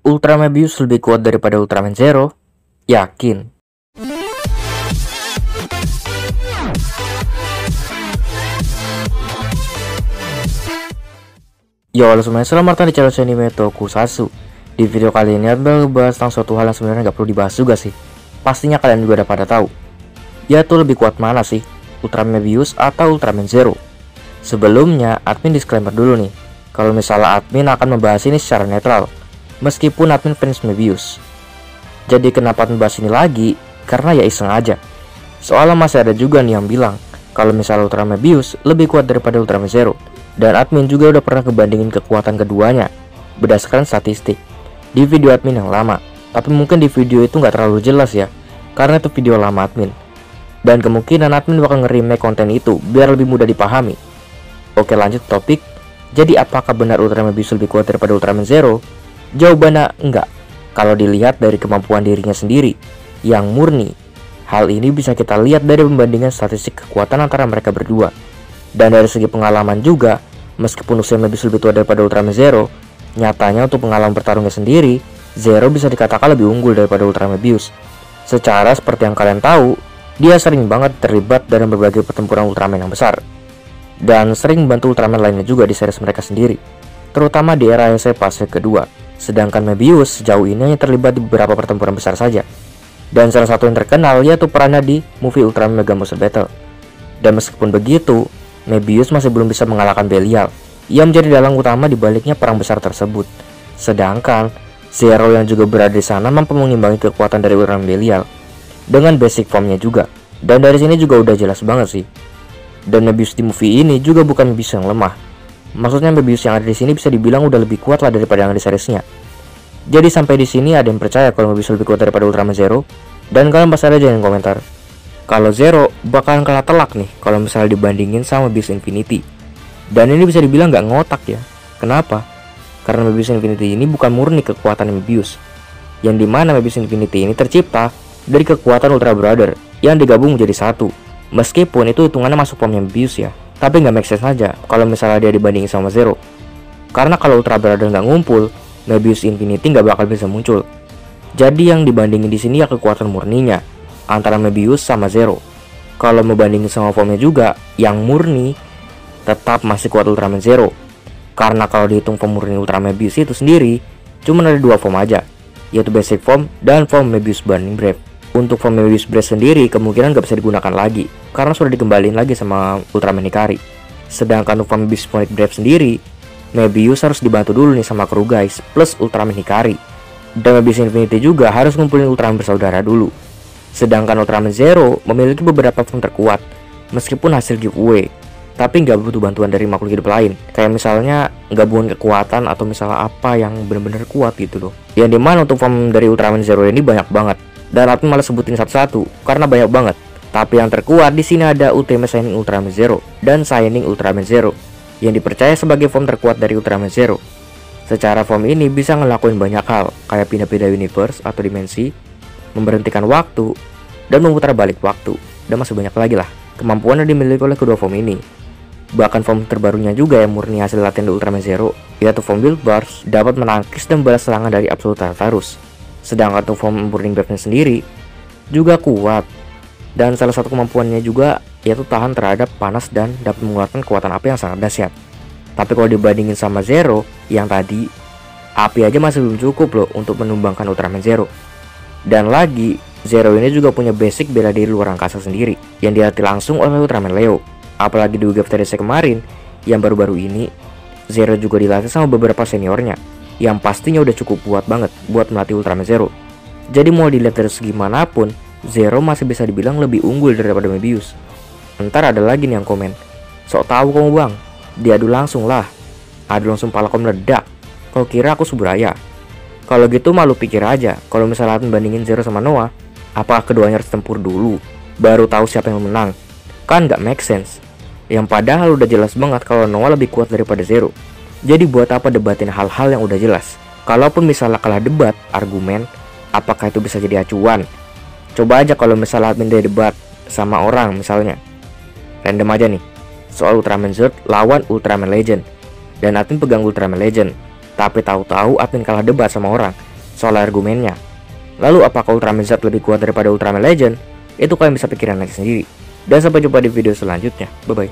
Ultraman Mebius lebih kuat daripada Ultraman Zero? Yakin? Yo, halo semuanya, selamat datang di channel Anime Tokusatsu. Di video kali ini adalah ngebahas tentang suatu hal yang sebenarnya nggak perlu dibahas juga sih. Pastinya kalian juga udah pada tahu. Yaitu lebih kuat mana sih, Ultraman Mebius atau Ultraman Zero? Sebelumnya, admin disclaimer dulu nih. Kalau misalnya admin akan membahas ini secara netral, meskipun admin fans Mebius. Jadi kenapa membahas ini lagi? Karena ya iseng aja. Soalnya masih ada juga nih yang bilang kalau misalnya Ultraman Mebius lebih kuat daripada Ultraman Zero. Dan admin juga udah pernah ngebandingin kekuatan keduanya berdasarkan statistik di video admin yang lama. Tapi mungkin di video itu nggak terlalu jelas ya, karena itu video lama admin. Dan kemungkinan admin bakal nge-remake konten itu biar lebih mudah dipahami. Oke, lanjut topik. Jadi apakah benar Ultraman Mebius lebih kuat daripada Ultraman Zero? Jawabannya enggak. Kalau dilihat dari kemampuan dirinya sendiri yang murni, hal ini bisa kita lihat dari pembandingan statistik kekuatan antara mereka berdua. Dan dari segi pengalaman juga, meskipun usia Mebius lebih tua daripada Ultraman Zero, nyatanya untuk pengalaman bertarungnya sendiri, Zero bisa dikatakan lebih unggul daripada Ultraman Mebius. Secara seperti yang kalian tahu, dia sering banget terlibat dalam berbagai pertempuran Ultraman yang besar, dan sering membantu Ultraman lainnya juga di series mereka sendiri, terutama di era Heisei fase kedua. Sedangkan Mebius sejauh ini hanya terlibat di beberapa pertempuran besar saja, dan salah satu yang terkenal yaitu perannya di movie Ultraman Mega Monster Battle. Dan meskipun begitu, Mebius masih belum bisa mengalahkan Belial yang menjadi dalang utama di baliknya perang besar tersebut. Sedangkan Zero yang juga berada di sana mampu mengimbangi kekuatan dari Ultraman Belial dengan basic formnya juga. Dan dari sini juga udah jelas banget sih. Dan Mebius di movie ini juga bukan Mebius yang lemah. Maksudnya Mebius yang ada di sini bisa dibilang udah lebih kuat lah daripada yang di seriesnya. Jadi sampai di sini ada yang percaya kalau Mebius lebih kuat daripada Ultraman Zero? Dan kalian pasti aja yang komentar kalau Zero bakalan kalah telak nih kalau misalnya dibandingin sama Mebius Infinity. Dan ini bisa dibilang nggak ngotak ya. Kenapa? Karena Mebius Infinity ini bukan murni kekuatan Mebius, yang dimana Mebius Infinity ini tercipta dari kekuatan Ultra Brother yang digabung menjadi satu. Meskipun itu hitungannya masuk formnya Mebius ya, tapi nggak make sense aja kalau misalnya dia dibandingin sama Zero. Karena kalau Ultra Brother nggak ngumpul, Mebius Infinity nggak bakal bisa muncul. Jadi yang dibandingin di sini ya kekuatan murninya antara Mebius sama Zero. Kalau mau bandingin sama formnya juga, yang murni tetap masih kuat Ultraman Zero. Karena kalau dihitung form murni Ultraman Mebius itu sendiri, cuma ada dua form aja, yaitu basic form dan form Mebius Burning Breath. Untuk form Mebius Breath sendiri kemungkinan nggak bisa digunakan lagi, karena sudah dikembaliin lagi sama Ultraman Hikari. Sedangkan untuk form Mebius Burning Breath sendiri, Mebius harus dibantu dulu nih sama kru guys plus Ultraman Hikari. Dan Mebius Infinity juga harus ngumpulin Ultraman bersaudara dulu. Sedangkan Ultraman Zero memiliki beberapa form terkuat, meskipun hasil giveaway, tapi nggak butuh bantuan dari makhluk hidup lain. Kayak misalnya gabungan kekuatan atau misalnya apa yang benar-benar kuat gitu loh. Yang dimana untuk form dari Ultraman Zero ini banyak banget, dan admin malah sebutin satu-satu karena banyak banget. Tapi yang terkuat di sini ada Ultimate Shining Ultraman Zero dan Shining Ultraman Zero, yang dipercaya sebagai form terkuat dari Ultraman Zero. Secara form ini bisa ngelakuin banyak hal, kayak pindah-pindah universe atau dimensi, memberhentikan waktu, dan memutar balik waktu, dan masih banyak lagi lah kemampuan yang dimiliki oleh kedua form ini. Bahkan form terbarunya juga yang murni hasil latihan dari Ultraman Zero, yaitu form Build Bars, dapat menangkis dan balas serangan dari Absolute Tartarus. Sedangkan untuk form Burning Breath sendiri juga kuat, dan salah satu kemampuannya juga yaitu tahan terhadap panas dan dapat mengeluarkan kekuatan api yang sangat dahsyat. Tapi kalau dibandingin sama Zero yang tadi, api aja masih belum cukup loh untuk menumbangkan Ultraman Zero. Dan lagi, Zero ini juga punya basic bela diri luar angkasa sendiri yang dilatih langsung oleh Ultraman Leo. Apalagi di Wave Teresa kemarin yang baru-baru ini, Zero juga dilatih sama beberapa seniornya yang pastinya udah cukup kuat banget buat melatih Ultraman Zero. Jadi mau dilihat dari segi manapun, Zero masih bisa dibilang lebih unggul daripada Mebius. Ntar ada lagi nih yang komen, sok tahu kamu bang, diadu langsung lah, adu langsung palakom meledak, kau kira aku Subraya? Kalau gitu malu pikir aja, kalau misalnya bandingin Zero sama Noah, apakah keduanya harus tempur dulu, baru tahu siapa yang menang? Kan nggak make sense. Yang padahal udah jelas banget kalau Noah lebih kuat daripada Zero. Jadi buat apa debatin hal-hal yang udah jelas? Kalaupun misalnya kalah debat, argumen, apakah itu bisa jadi acuan? Coba aja kalau misalnya admin dia debat sama orang misalnya, random aja nih, soal Ultraman Zord lawan Ultraman Legend, dan admin pegang Ultraman Legend, tapi tahu-tahu admin kalah debat sama orang soal argumennya. Lalu apakah Ultraman Z lebih kuat daripada Ultraman Legend? Itu kalian bisa pikirin nanti sendiri. Dan sampai jumpa di video selanjutnya. Bye bye.